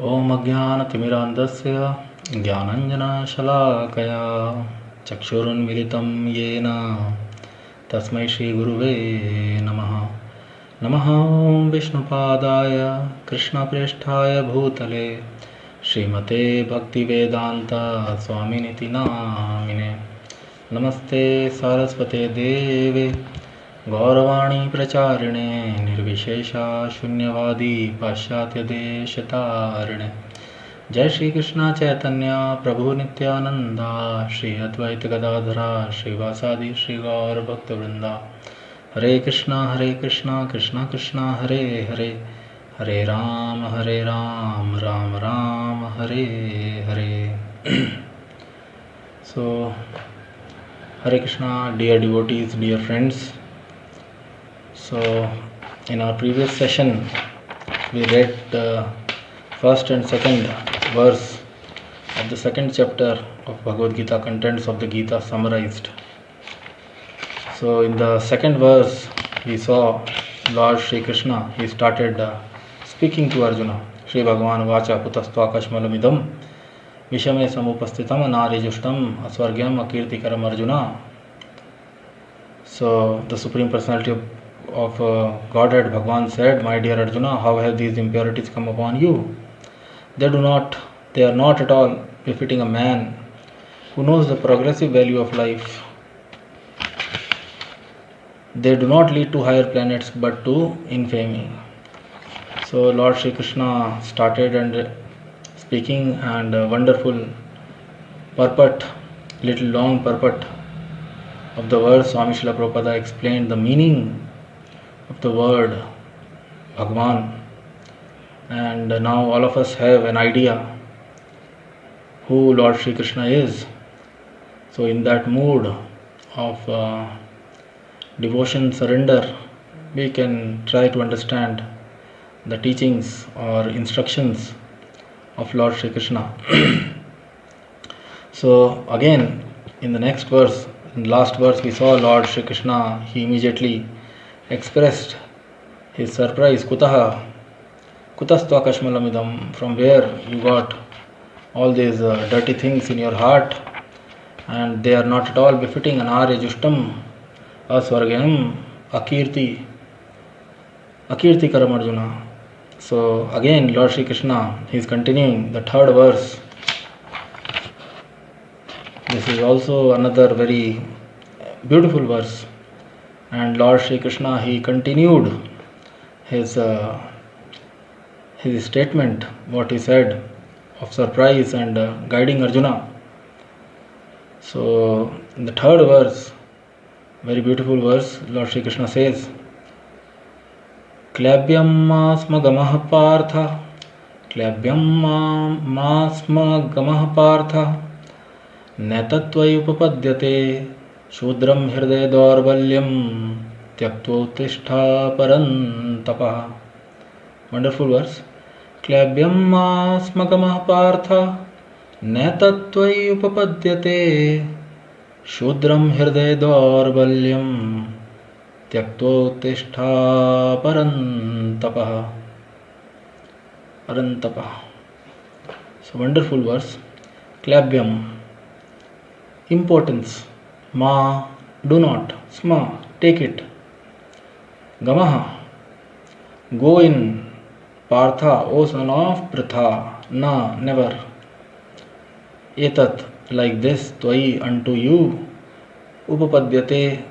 ॐ अज्ञानतिमिरान्धस्य ज्ञानञ्जनशलाकया चक्षुरुन्मिलितं येन तस्मै श्रीगुरुवे नमः। नमः ॐ विष्णुपादाय कृष्णप्रेष्ठाय भूतले श्रीमते भक्तिवेदान्त स्वामिनिति नामिने। नमस्ते सारस्वते देवे गौरवाणी प्रचारिणे निर्विशेषा शून्यवादी पाश्चात्यदेशतारिणे। जय श्री कृष्ण चैतन्य प्रभु नित्यानंदा श्री अद्वैत गदाधरा श्रीवासादि श्री गौर भक्तवृंदा। हरे कृष्णा कृष्णा कृष्णा हरे हरे, हरे Ram Ram Ram Hare Hare. So, Hare Krishna, dear devotees, dear friends. So, in our previous session, we read the first and second verse of the second chapter of Bhagavad Gita, contents of the Gita summarized. So, in the second verse, we saw Lord Shri Krishna. He started speaking to Arjuna. Shri Bhagavan Vacha Kutastva Kashmalamidam Vishame Samupastitam Narijushtam Asvargyam Akirtikaram Arjuna. So, the Supreme Personality of Godhead Bhagavan said, "My dear Arjuna, how have these impurities come upon you? They are not at all befitting a man who knows the progressive value of life. They do not lead to higher planets but to infamy." So Lord Shri Krishna started and speaking, and a wonderful purport, little long purport of the verse. Swami Srila Prabhupada explained the meaning of the word Bhagavan, and now all of us have an idea who Lord Shri Krishna is. So in that mood of devotion, surrender, we can try to understand the teachings or instructions of Lord Shri Krishna. So again, in the next verse, in the last verse, we saw Lord Shri Krishna. He immediately expressed his surprise. Kutaha Kutastva Kashmalamidam, from where you got all these dirty things in your heart, and they are not at all befitting an Arya Jushtam Asvargyam Akirti Karam Arjuna. So again, Lord Shri Krishna, he is continuing the third verse. This is also another very beautiful verse, and Lord Shri Krishna, he continued his statement, what he said of surprise and guiding Arjuna. So in the third verse, very beautiful verse, Lord Shri Krishna says, Klabyam masma gamah partha, Klabyam masma gamah partha, Netatvai upapadyate, Shudram hridaya daurbalyam, Tyaktva uttishta parantapah. Wonderful verse. Klabyam masma gamah partha, Netatvai upapadyate, Shudram hridaya daurbalyam, Tyaktva uttishta parantapah. So wonderful verse. Klabyam, importance. Ma, do not. Sma, take it. Gamaha, go in. Partha, O son of Pritha. Na, never. Etat, like this. Tvai, unto you. Upapadyate,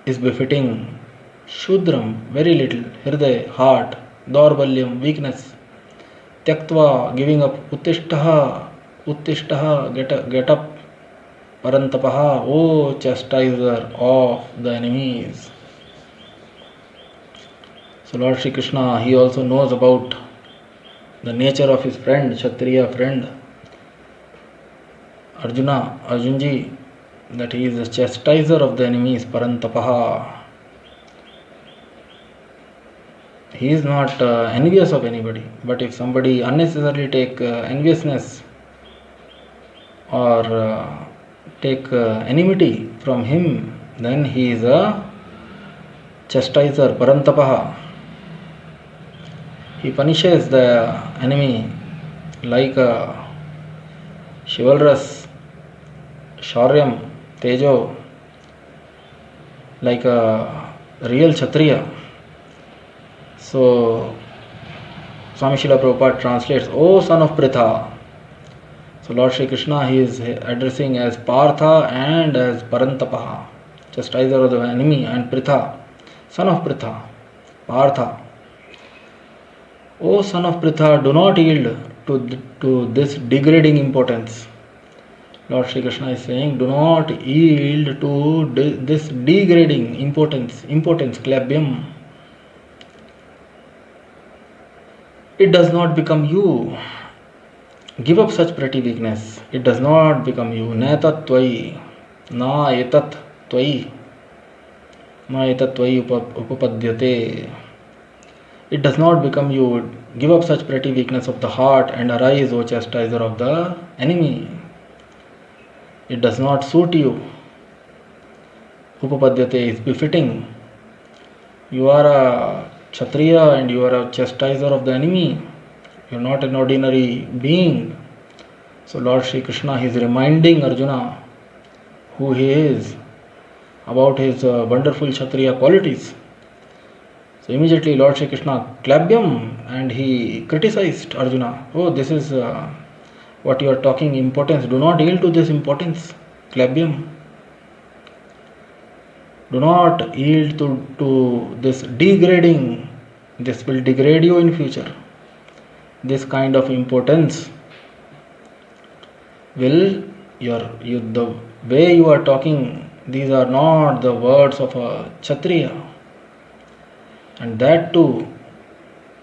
is befitting. Shudram, very little. Hriday, heart. Daurbalyam, weakness. Tyaktva, giving up. Uttishtaha, get up. Parantapaha, O chastiser of the enemies. So Lord Shri Krishna, he also knows about the nature of his friend, Kshatriya friend, Arjunji, that he is the chastiser of the enemies, Parantapaha. He is not envious of anybody, but if somebody unnecessarily take enviousness or take enmity from him, then he is a chastiser, Parantapaha. He punishes the enemy like chivalrous, Shauryam, Tejo, like a real Kshatriya. So Swami Srila Prabhupada translates, O son of Pritha. So Lord Shri Krishna he is addressing as Partha and as Parantapaha, chastiser of the enemy, and Pritha, son of Pritha, Partha. O son of Pritha, do not yield to this degrading importance. Lord Shri Krishna is saying, do not yield to this degrading impotence, klabyam. It does not become you. Give up such petty weakness. It does not become you. Netat tvai, na etat tvai, na etat tvai upapadyate. It does not become you. Give up such petty weakness of the heart and arise, O chastiser of the enemy. It does not suit you. Upapadyate is befitting. You are a Kshatriya and you are a chastiser of the enemy. You are not an ordinary being. So Lord Shri Krishna is reminding Arjuna who he is, about his wonderful Kshatriya qualities. So immediately Lord Shri Krishna klabyam, and he criticized Arjuna. Oh, this is what you are talking importance. Do not yield to this importance. Klabyam. Do not yield to this degrading. This will degrade you in future. This kind of importance will the way you are talking, these are not the words of a Kshatriya. And that too,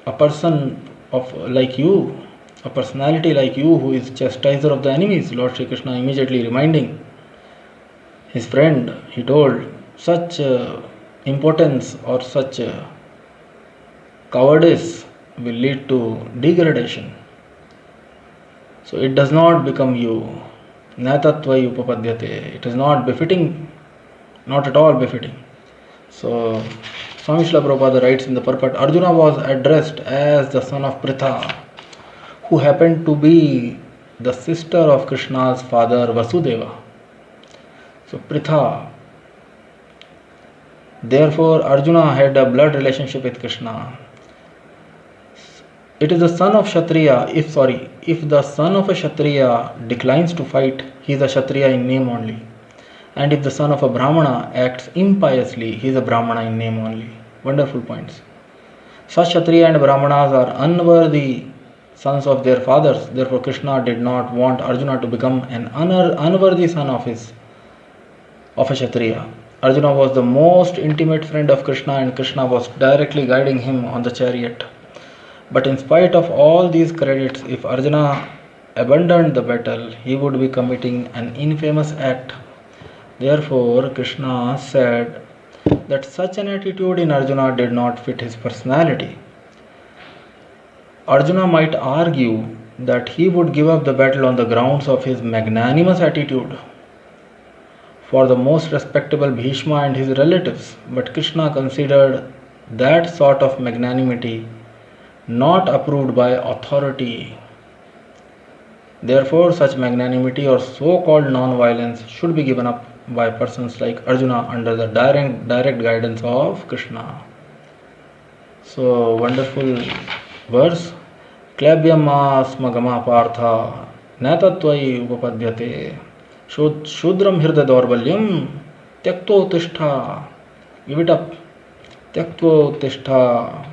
a person of like you, a personality like you who is chastiser of the enemies. Lord Shri Krishna immediately reminding his friend, he told, such importance or such cowardice will lead to degradation. So it does not become you. Natatvai upapadyate. It is not befitting, not at all befitting. So Swami Srila Prabhupada writes in the purport, Arjuna was addressed as the son of Pritha, who happened to be the sister of Krishna's father Vasudeva. So Pritha, therefore Arjuna had a blood relationship with Krishna. It is the son of Kshatriya. If the son of a Kshatriya declines to fight, he is a Kshatriya in name only. And if the son of a Brahmana acts impiously, he is a Brahmana in name only. Wonderful points. Such Kshatriya and Brahmanas are unworthy sons of their fathers. Therefore, Krishna did not want Arjuna to become an unworthy son of a Kshatriya. Arjuna was the most intimate friend of Krishna, and Krishna was directly guiding him on the chariot. But in spite of all these credits, if Arjuna abandoned the battle, he would be committing an infamous act. Therefore, Krishna said that such an attitude in Arjuna did not fit his personality. Arjuna might argue that he would give up the battle on the grounds of his magnanimous attitude for the most respectable Bhishma and his relatives, but Krishna considered that sort of magnanimity not approved by authority. Therefore, such magnanimity or so-called non-violence should be given up by persons like Arjuna under the direct guidance of Krishna. So, wonderful verse. Klabyamma partha natatvai upapadyate shudram hirda daurbalyam tyakto tishtha. Give it up. Tyakto tishtha.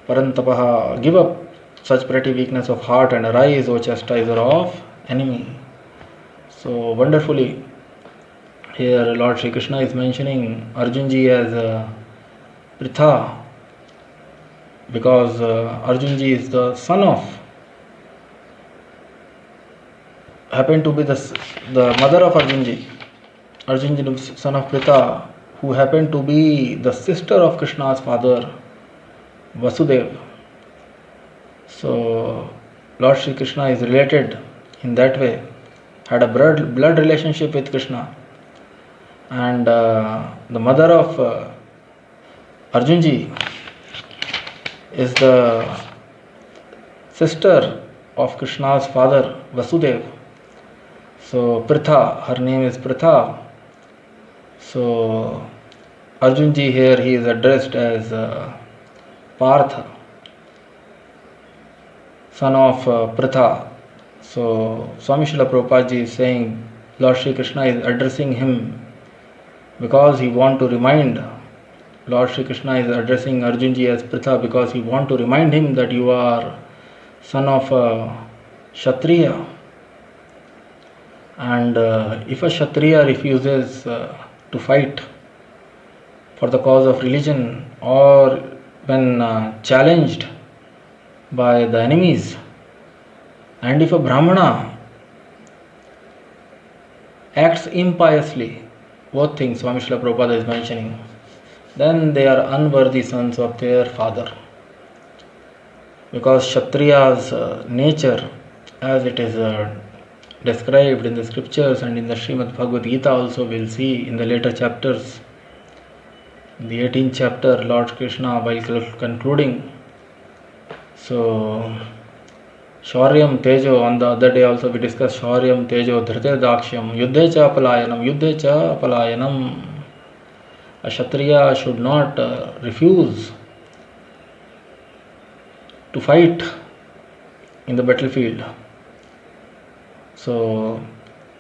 Parantapaha, give up such petty weakness of heart and arise, O chastiser of enemy. So wonderfully, here Lord Shri Krishna is mentioning Arjunji as Pritha, because Arjunji is the son of, happened to be the mother of Arjunji. Arjunji, son of Pritha, who happened to be the sister of Krishna's father Vasudeva. So Lord Shri Krishna is related in that way, had a blood relationship with Krishna, and the mother of Arjunji is the sister of Krishna's father, Vasudev. So Pritha, her name is Pritha. So Arjunji here, he is addressed as Partha, son of Pritha. So Swami Srila Prabhupada ji is saying Lord Shri Krishna is addressing him because he want to remind, Lord Shri Krishna is addressing Arjunji as Pritha because he want to remind him that you are son of a Kshatriya. And if a Kshatriya refuses to fight for the cause of religion, or when challenged by the enemies, and if a Brahmana acts impiously, both things Swami Srila Prabhupada is mentioning, then they are unworthy sons of their father. Because Kshatriya's nature, as it is described in the scriptures and in the Srimad Bhagavad Gita also, we'll see in the later chapters. In the 18th chapter, Lord Krishna, while concluding, so Shauryam Tejo, on the other day also we discussed Shauryam Tejo Dhrite Dakshyam Yuddhe cha apalayanam. A Kshatriya should not refuse to fight in the battlefield. So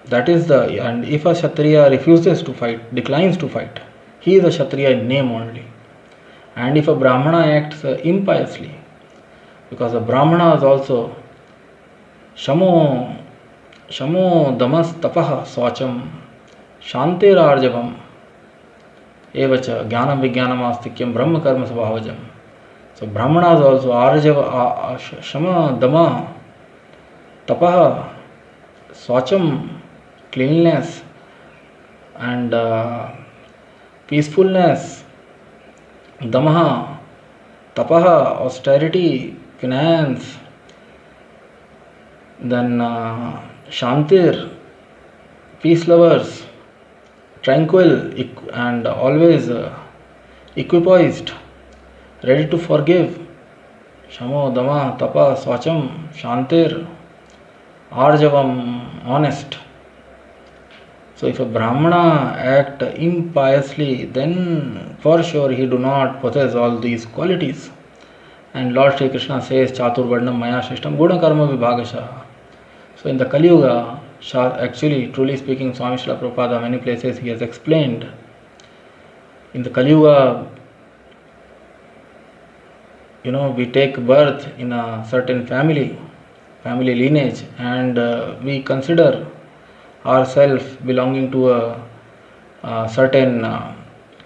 that is and if a Kshatriya refuses to fight, declines to fight, he is a Kshatriya in name only. And if a Brahmana acts impiously, because a Brahmana is also Shamo damas tapaha swacham shantirarjavam evacha jnanam vijnanam astikyam brahma karma svabhajam. So Brahmanas also arjava shama dama tapaha swacham, cleanliness and peacefulness, damaha tapaha, austerity, finance, then shantir, peace lovers, tranquil and always equipoised, ready to forgive, shamo dama tapa swacham shantir, arjavam, honest. So if a Brahmana act impiously, then for sure he do not possess all these qualities. And Lord Shri Krishna says, Chaturvarnam Maya Shrishtam Guna Karma Vibhagasha. So in the Kali Yuga, actually, truly speaking, Swami Srila Prabhupada, many places he has explained. In the Kali Yuga, we take birth in a certain family lineage, and we consider ourselves belonging to a certain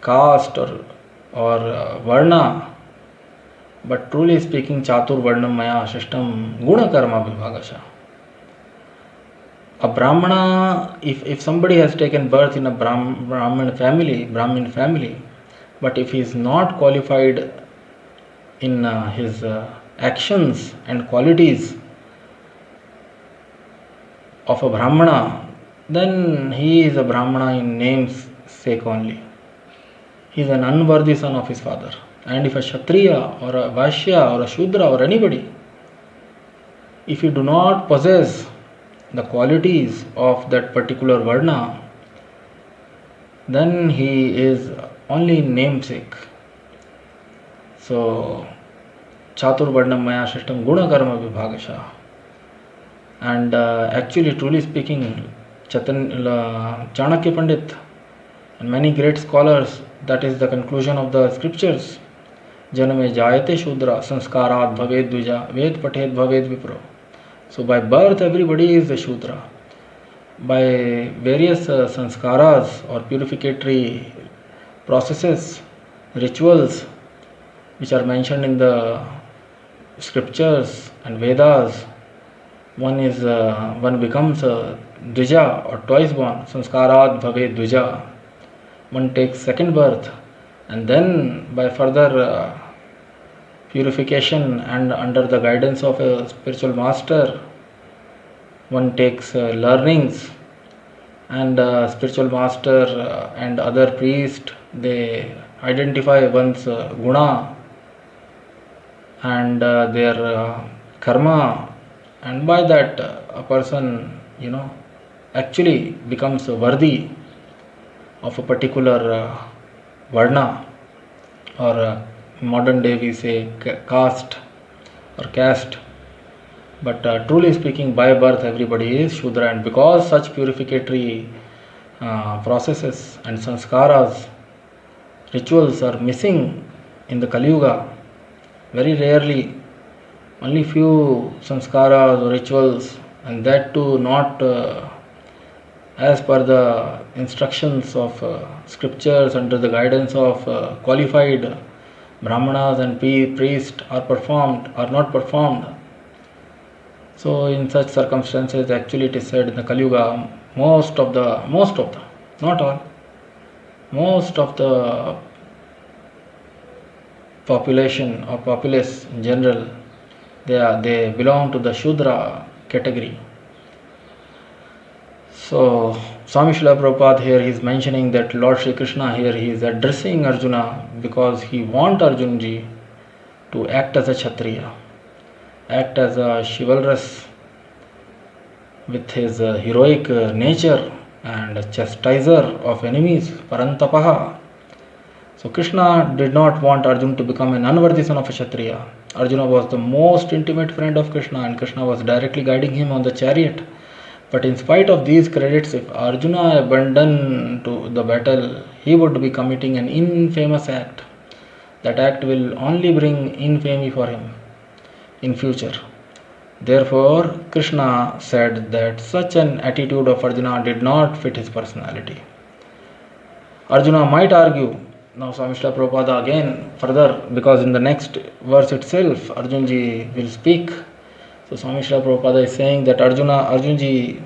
caste or varna. But truly speaking, Chatur Varnam Maya Shishtam Guna Karma Vibhagasha. A Brahmana, if somebody has taken birth in a Brahmin family, but if he is not qualified in his actions and qualities of a Brahmana, then he is a Brahmana in name's sake only. He is an unworthy son of his father. And if a Kshatriya or a Vaishya or a Shudra or anybody, if he do not possess the qualities of that particular Varna, then he is only in namesake. So, Chatur Varnam Maya Shishtam Guna Karma Vibhagasha. And actually, truly speaking, Chanakya Pandit and many great scholars, that is the conclusion of the scriptures. Janame jayate Shudra sanskarat bhaved dvija ved pathed bhaved vipro. So by birth everybody is a Shudra. By various sanskaras or purificatory processes, rituals which are mentioned in the scriptures and Vedas, one becomes a Dvija or twice born, sanskarat bhaved dvija. One takes second birth, and then by further purification and under the guidance of a spiritual master, one takes learnings, and spiritual master and other priest, they identify one's guna and their karma and by that a person, actually becomes worthy of a particular varna, or modern day we say caste or caste. But truly speaking, by birth everybody is Shudra, and because such purificatory processes and sanskaras, rituals are missing in the Kali Yuga, very rarely, only few sanskaras or rituals, and that too not as per the instructions of scriptures under the guidance of qualified brahmanas and priests are not performed. So in such circumstances, actually it is said in the Kali Yuga, most of the, not all, most of the population or populace in general, they belong to the Shudra category. So Swami Srila Prabhupada here, he is mentioning that Lord Shri Krishna here, he is addressing Arjuna because he wants Arjunji to act as a Kshatriya, act as a chivalrous with his heroic nature and chastiser of enemies, Parantapaha. So Krishna did not want Arjuna to become an unworthy son of a Kshatriya. Arjuna was the most intimate friend of Krishna, and Krishna was directly guiding him on the chariot. But in spite of these credits, if Arjuna abandoned to the battle, he would be committing an infamous act. That act will only bring infamy for him in future. Therefore, Krishna said that such an attitude of Arjuna did not fit his personality. Arjuna might argue, now Swami Srila Prabhupada again further, because in the next verse itself, Arjunji will speak. So Swami Srila Prabhupada is saying that Arjunji,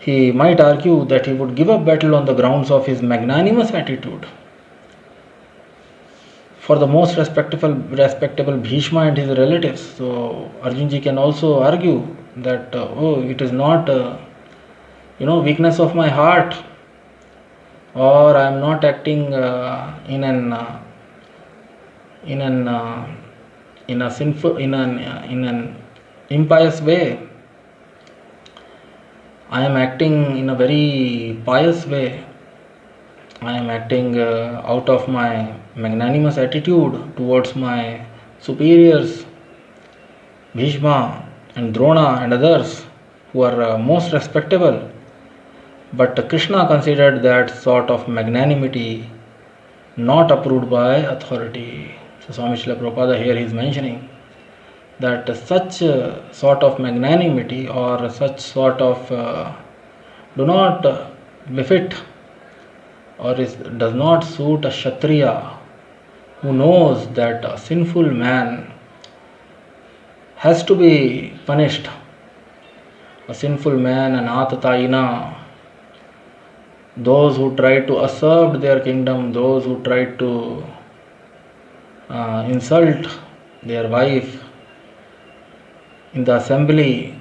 he might argue that he would give up battle on the grounds of his magnanimous attitude. For the most respectable Bhishma and his relatives. So Arjunji can also argue that it is not weakness of my heart, or I am not acting in an impious way. I am acting in a very pious way. I am acting out of my magnanimous attitude towards my superiors, Bhishma and Drona and others who are most respectable. But Krishna considered that sort of magnanimity not approved by authority. So Swami Srila Prabhupada here is mentioning that such sort of magnanimity or such sort of do not befit or does not suit a Kshatriya who knows that a sinful man has to be punished. A sinful man, an atatayina, those who try to usurp their kingdom, those who try to insult their wife in the assembly,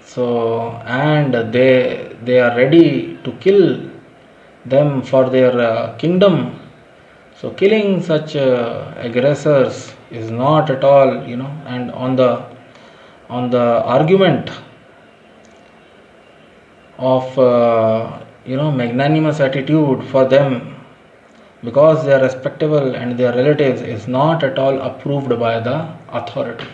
so and they are ready to kill them for their kingdom. So killing such aggressors is not at all, and on the argument of magnanimous attitude for them, because they are respectable and their relatives, is not at all approved by the authority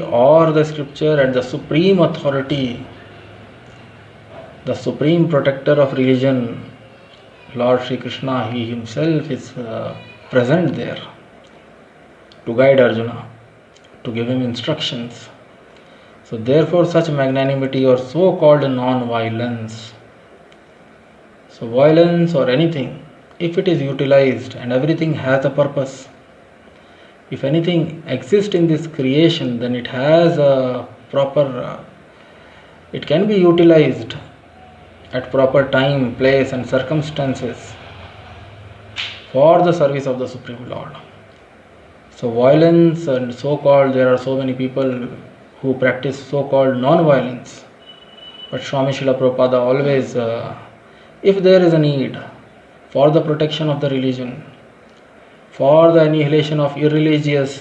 or the scripture, and the supreme authority, the supreme protector of religion, Lord Shri Krishna, he himself is present there to guide Arjuna, to give him instructions. So therefore such magnanimity or so-called non-violence, so violence or anything, if it is utilized and everything has a purpose, if anything exists in this creation, then it has a proper, it can be utilized at proper time, place and circumstances for the service of the Supreme Lord. So violence and so-called, there are so many people who practice so-called non-violence. But Swami Srila Prabhupada always, if there is a need for the protection of the religion, for the annihilation of irreligious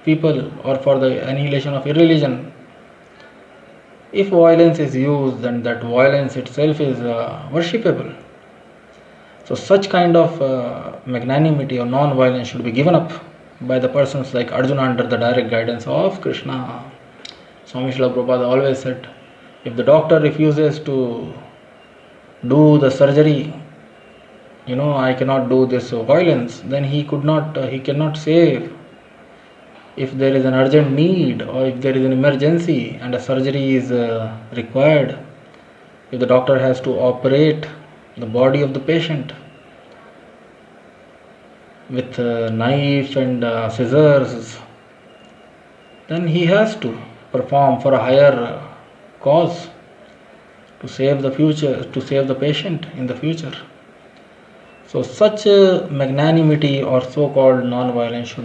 people or for the annihilation of irreligion. If violence is used, then that violence itself is worshipable. So such kind of magnanimity or non-violence should be given up by the persons like Arjuna under the direct guidance of Krishna. Swami Srila Prabhupada always said, if the doctor refuses to do the surgery, I cannot do this violence, then he cannot save. If there is an urgent need or if there is an emergency and a surgery is required, if the doctor has to operate the body of the patient with a knife and scissors, then he has to perform for a higher cause to save the patient in the future. So such magnanimity or so-called non-violence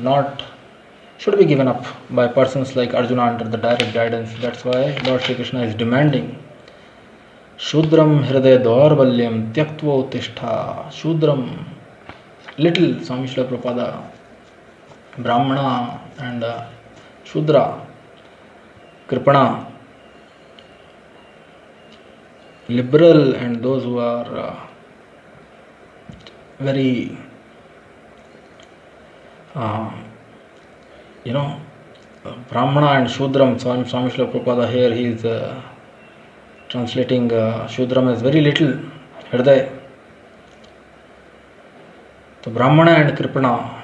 should be given up by persons like Arjuna under the direct guidance. That's why Lord Shri Krishna is demanding Shudram Hriday Daurbalyam Tyaktva Uttishta. Shudram, little, Swami Srila Prabhupada, Brahmana and Shudra, Kripana, liberal and those who are very Brahmana and Shudram. Swami Srila Prabhupada here he is translating Shudram as very little, Hriday. So Brahmana and Kripana,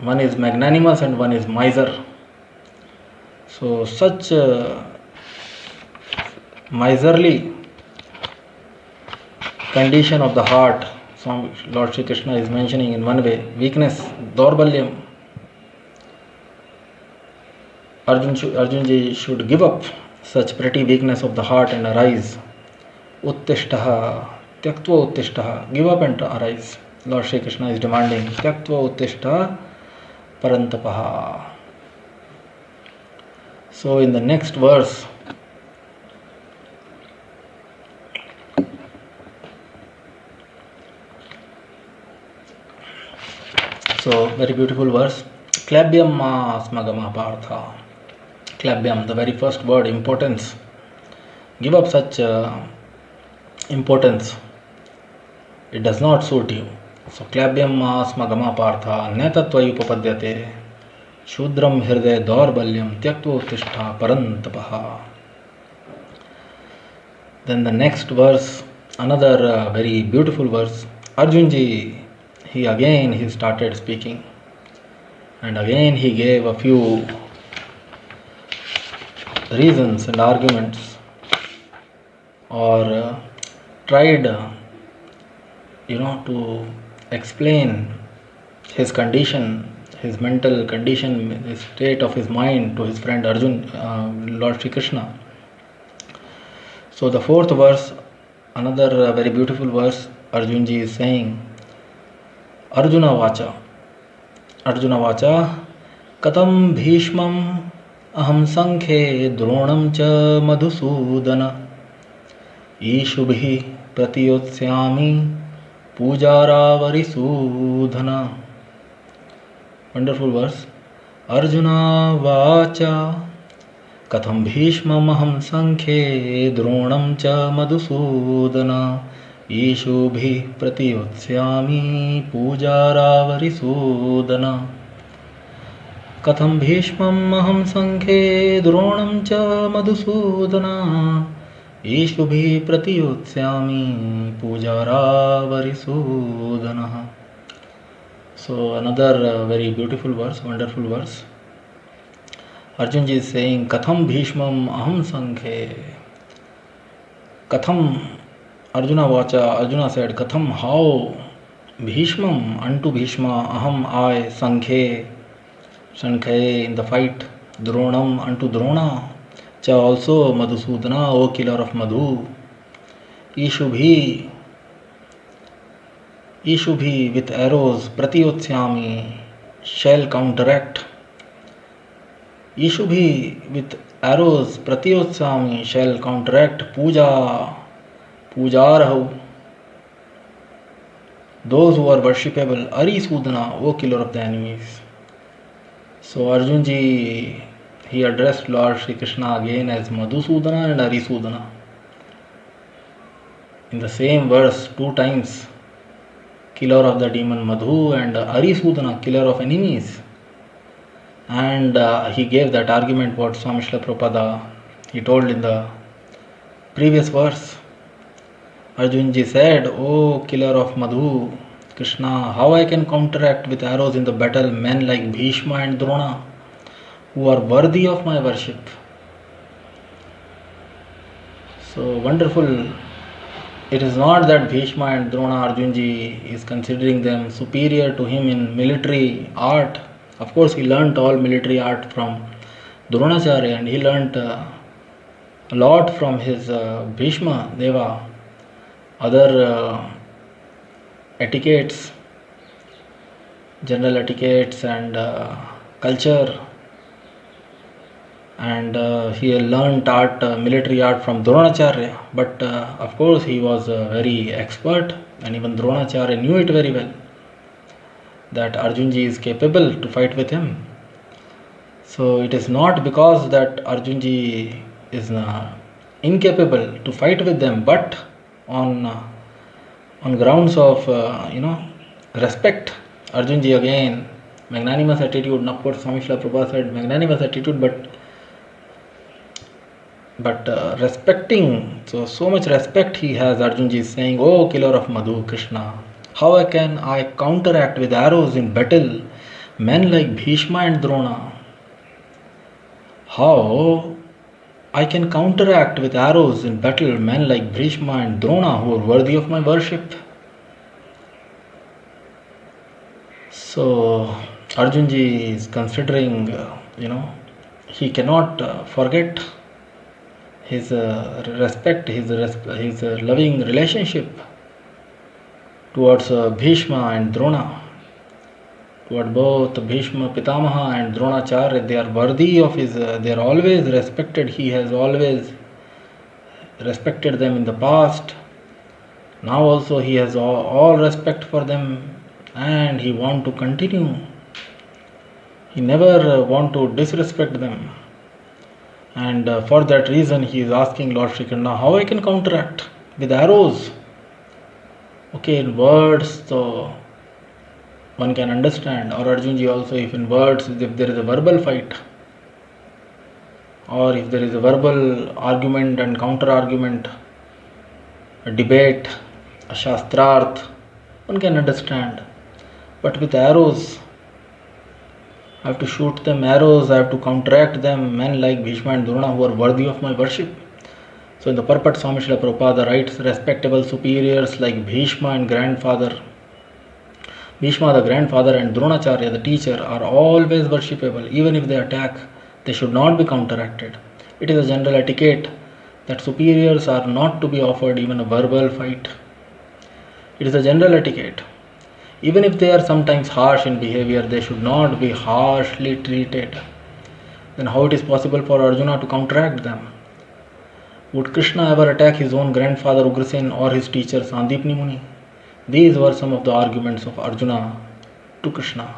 one is magnanimous and one is miser. So such miserly condition of the heart, Lord Shri Krishna is mentioning in one way, weakness, Daurbalyam. Arjunji should give up such pretty weakness of the heart and arise. Uttishtaha, Tyaktva Uttishtaha, give up and arise. Lord Shri Krishna is demanding Tyaktva Uttishtaha Parantapaha. So in the next verse, so very beautiful verse. Klabyam ma smagama partha. Klabyam, the very first word, importance. Give up such importance. It does not suit you. So Klabyam ma smagama partha netatva upapadyate Shudram Hriday Daurbalyam Tyaktva Uttishta Parantapaha. Then the next verse, another very beautiful verse. Arjunji, he started speaking. And again he gave a few reasons and arguments, or tried to explain his condition, his mental condition, the state of his mind to his friend Arjun, Lord Shri Krishna. So the fourth verse, another very beautiful verse, Arjunji is saying, Arjuna Vacha, Katam Bhishmam Aham Sankhe Dronam Cha Madhusudana Ishubhi Pratiyotsyami Pujaravari Sudhana. Wonderful verse. Arjuna Vacha Katham Bhishmam Aham Sankhe Dronam Cha Madhusudana Ishubhi Pratiyotsyami Pujaravari Sudana. Katham Bhishmam Aham Sankhe Dronam Cha Madhusudana Ishubhi Pratiyotsyami Pujaravari Sudana. So another very beautiful verse, wonderful verse. Arjunji is saying, Katham Bhishmam Aham Sankhe. Katham, Arjuna Vacha, Arjuna said, Katham, how? Bhishmam, unto Bhishma, Aham, I, Sankhe, in the fight, Dronam, unto Drona, Cha also, Madhusudana, O killer of Madhu, Ishubhi, with arrows, Pratiyotsyami, shall counteract. Ishubhi with arrows, Pratiyotsyami, shall counteract Pujarahu, those who are worshipable, Ari Sudana, O killer of the enemies. So Arjunji, he addressed Lord Shri Krishna again as Madhusudana and Arisudana. In the same verse, two times, killer of the demon Madhu and Arisudana, killer of enemies. And he gave that argument what Swami Srila Prabhupada he told in the previous verse. Arjunji said, "O killer of Madhu, Krishna, how I can counteract with arrows in the battle men like Bhishma and Drona, who are worthy of my worship?" So wonderful. It is not that Bhishma and Drona, Arjunji is considering them superior to him in military art. Of course, he learnt all military art from Dronacharya, and he learnt a lot from his Bhishma Deva, other etiquettes, general etiquettes and culture, and he learnt art, military art from Dronacharya. But of course, he was very expert, and even Dronacharya knew it very well that Arjunji is capable to fight with him. So it is not because that Arjunji is incapable to fight with them, but on grounds of respect. Arjunji again, magnanimous attitude. Of course, Swami Srila Prabhupada said magnanimous attitude, but respecting. So much respect he has. Arjunji is saying, "Oh, killer of Madhu, Krishna, how can I counteract with arrows in battle men like Bhishma and Drona? How I can counteract with arrows in battle men like Bhishma and Drona who are worthy of my worship?" So Arjunji is considering, he cannot forget his respect, his loving relationship towards Bhishma and Drona. Toward both Bhishma Pitamaha and Dronacharya, they are worthy of his, they are always respected. He has always respected them in the past. Now also he has all respect for them, and he want to continue. He never want to disrespect them. And for that reason he is asking Lord Shri Krishna, how I can counteract with arrows? Okay, in words, so one can understand, or Arjunji also, if in words, if there is a verbal fight, or if there is a verbal argument and counter argument, a debate, a shastrarth, one can understand. But with arrows, I have to shoot them arrows, I have to counteract them, men like Bhishma and Drona who are worthy of my worship. So in the purport, Swami Srila Prabhupada writes, respectable superiors like Bhishma and grandfather, Bhishma the grandfather and Dronacharya the teacher are always worshipable. Even if they attack, they should not be counteracted. It is a general etiquette that superiors are not to be offered even a verbal fight. It is a general etiquette. Even if they are sometimes harsh in behavior, they should not be harshly treated. Then how it is possible for Arjuna to counteract them? Would Krishna ever attack his own grandfather Ugrasen or his teacher Sandipni Muni? These were some of the arguments of Arjuna to Krishna.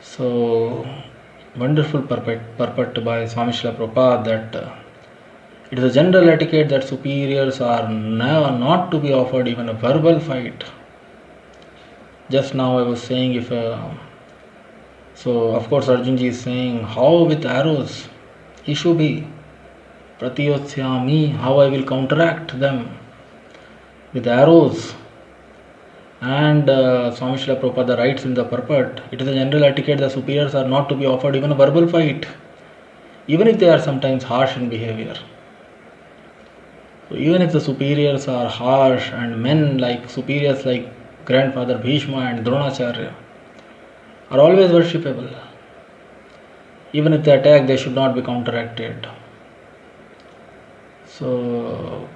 So, wonderful purport by Swami Srila Prabhupada that it is a general etiquette that superiors are not to be offered even a verbal fight. Just now I was saying so of course Arjunji is saying, how with arrows? Ishubi, Pratiyotsyami, how I will counteract them with arrows. And Swami Srila Prabhupada writes in the purport, it is a general etiquette that superiors are not to be offered even a verbal fight, even if they are sometimes harsh in behavior. So even if the superiors are harsh and men like superiors like grandfather Bhishma and Dronacharya are always worshipable, even if they attack, they should not be counteracted. So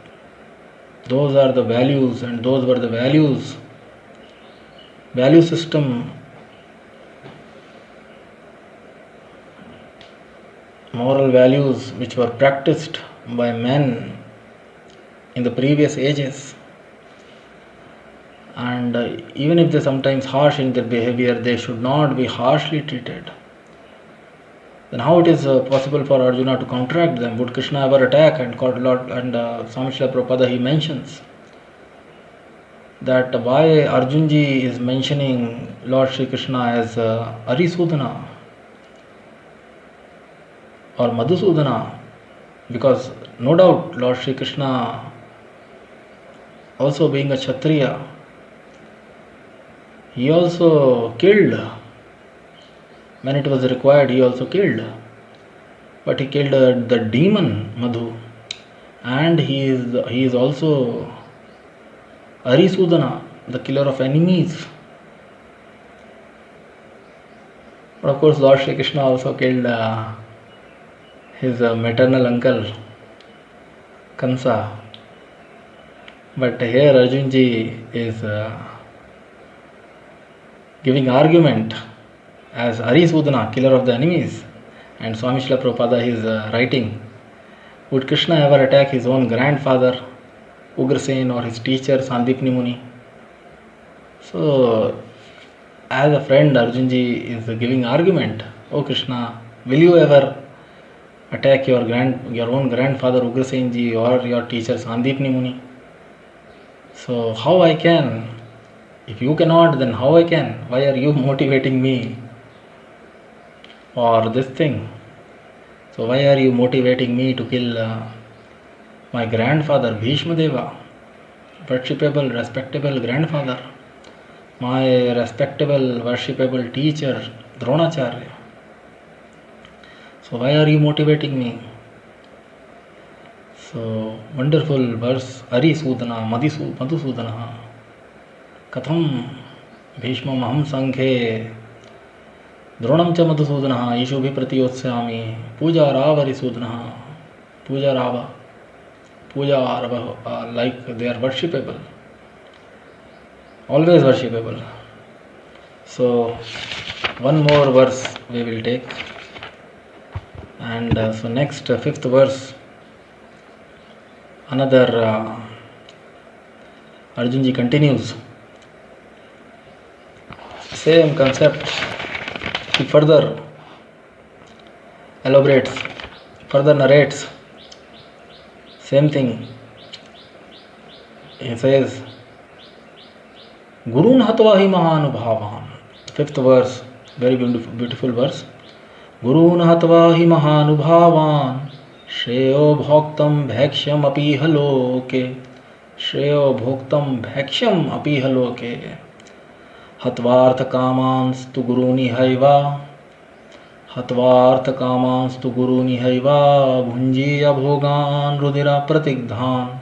those are the values, and those were the value system, moral values which were practiced by men in the previous ages. And even if they sometimes harsh in their behavior, they should not be harshly treated. Then how it is possible for Arjuna to counteract them? Would Krishna ever attack? And Lord and Swami Srila Prabhupada, he mentions that why Arjunji is mentioning Lord Shri Krishna as Arisudana or Madhusudana, because no doubt Lord Shri Krishna, also being a Kshatriya, he also killed. When it was required, he also killed. But he killed the demon Madhu, and he is also Arisudana, the killer of enemies. But of course, Lord Shri Krishna also killed his maternal uncle Kansa. But here Arjunji is giving argument as Arisudana, killer of the enemies. And Swami Srila Prabhupada is writing, would Krishna ever attack his own grandfather Ugrasen or his teacher Sandipni Muni? So as a friend, Arjunji is giving argument, oh Krishna, will you ever attack your own grandfather Ugrasen ji or your teacher Sandipni Muni? So how I can? If you cannot, then how I can? Why are you motivating me for this thing? So why are you motivating me to kill my grandfather Bhishma Deva, worshipable, respectable grandfather, my respectable, worshipable teacher Dronacharya? So why are you motivating me? So wonderful verse, Arisudana, Madhusudana. Katham Bhishmam aham Sankhe Dronam cha Madhusudana Ishu Pratiyotsyami Puja Rava Arisudana. Puja Rava like they are worshipable, always worshipable. So one more verse we will take, and so next fifth verse, another Arjunji continues same concept. He further elaborates, further narrates same thing. He says, Gurun hatva hi mahanubhavan. Fifth verse, very beautiful verse. Gurun hatva hi mahanubhavan Shreyo bhoktam bhaksham api haloke. Shreyo bhoktam bhaksham api haloke. Hatvartha kamanstu guruni haiva. Hatvartha kamanstu guruni haiva. Bhunjiya bhogan rudira pratigdhan.